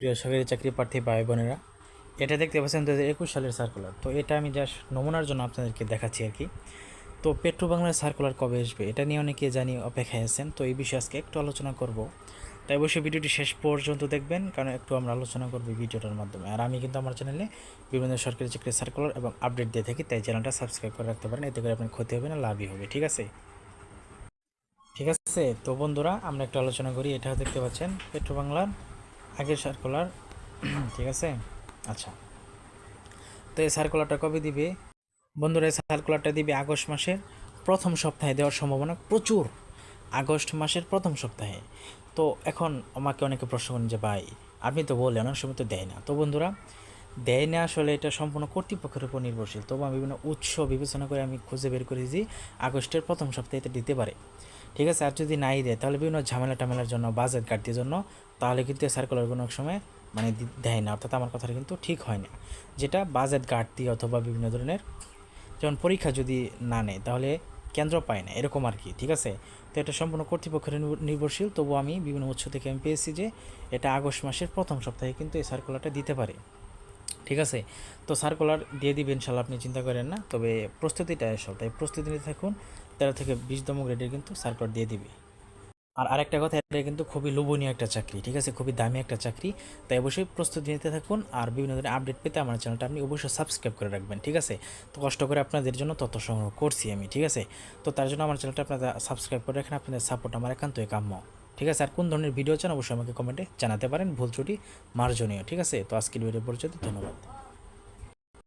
প্রিয় সরকারি চাকরি প্রার্থী ভাই বোনেরা, এটা দেখতে পাচ্ছেন 2021 সালের সার্কুলার। তো এটা আমি জাস্ট নমুনার জন্য আপনাদেরকে দেখাচ্ছি আর কি। তো পেট্রো বাংলার সার্কুলার কবে আসবে এটা নিয়ে অনেকে জানি অপেক্ষায় আছেন। তো এই বিষয়ে আজকে একটু আলোচনা করব। তাই অবশ্যই ভিডিওটি শেষ পর্যন্ত দেখবেন, কারণ একটু আমরা আলোচনা করবো ভিডিওটার মাধ্যমে। আর আমি কিন্তু আমার চ্যানেলে বিভিন্ন সরকারি চাকরির সার্কুলার এবং আপডেট দিয়ে থাকি, তাই চ্যানেলটা সাবস্ক্রাইব করে রাখতে পারেন। এতে করে আপনার ক্ষতি হবে না, লাভই হবে। ঠিক আছে, ঠিক আছে। তো বন্ধুরা, আমরা একটু আলোচনা করি। এটা দেখতে পাচ্ছেন পেট্রো বাংলার আগের সার্কুলার। ঠিক আছে, আচ্ছা। তো এই সার্কুলারটা কবে দিবে বন্ধুরা? এই সার্কুলারটা দিবে আগস্ট মাসের প্রথম সপ্তাহে, দেওয়ার সম্ভাবনা প্রচুর। আগস্ট মাসের প্রথম সপ্তাহে। তো এখন আমাকে অনেকে প্রশ্ন করেন যে ভাই, আপনি তো বললেন অনেক সময় তো দেয় না। তো বন্ধুরা, দেয় না আসলে এটা সম্পূর্ণ কর্তৃপক্ষের উপর নির্ভরশীল। তবু আমি বিভিন্ন উৎস বিবেচনা করে আমি খুঁজে বের করেছি আগস্টের প্রথম সপ্তাহে এটা দিতে পারে। ঠিক আছে, আর যদি নাই দেয় তাহলে বিভিন্ন ঝামেলা টামেলার জন্য, বাজেট ঘাটতির জন্য, তাহলে কিন্তু সার্কুলার কোনো এক সময় মানে দেয় না। অর্থাৎ আমার কথাটা কিন্তু ঠিক হয় না। যেটা বাজেট ঘাটতি অথবা বিভিন্ন ধরনের, যেমন পরীক্ষা যদি না নেয় তাহলে কেন্দ্র পায় না, এরকম আর কি। ঠিক আছে, তো এটা সম্পূর্ণ কর্তৃপক্ষের নির্ভরশীল। তবু আমি বিভিন্ন উৎস থেকে আমি পেয়েছি যে এটা আগস্ট মাসের প্রথম সপ্তাহে কিন্তু এই সার্কুলারটা দিতে পারে। ঠিক আছে, তো সার্কুলার দিয়ে দিবেন ইনশাল্লাহ, আপনি চিন্তা করেন না। তবে প্রস্তুতিটা আসল, তাই প্রস্তুতি নিতে থাকুন। 13 থেকে 20তম গ্রেডের কিন্তু সার্কুলার দিয়ে দিবে। আর আরেকটা কথা, এটা কিন্তু খুবই লোভনীয় একটা চাকরি। ঠিক আছে, খুবই দামি একটা চাকরি। তাই অবশ্যই প্রস্তুতি নিতে থাকুন। আর বিভিন্ন ধরনের আপডেট পেতে আমার চ্যানেলটা আপনি অবশ্যই সাবস্ক্রাইব করে রাখবেন। ঠিক আছে, তো কষ্ট করে আপনাদের জন্য তথ্য সংগ্রহ করছি আমি। ঠিক আছে, তো তার জন্য আমার চ্যানেলটা আপনারা সাবস্ক্রাইব করে রাখেন। আপনাদের সাপোর্ট আমার একান্তই কাম্য। ঠিক আছে, আর কোন ধরনের ভিডিও চান অবশ্যই আমাকে কমেন্টে জানাতে পারেন, ভুল ত্রুটি মার্জনীয়। ঠিক আছে, তো আজকের ভিডিও পর্যন্ত, ধন্যবাদ।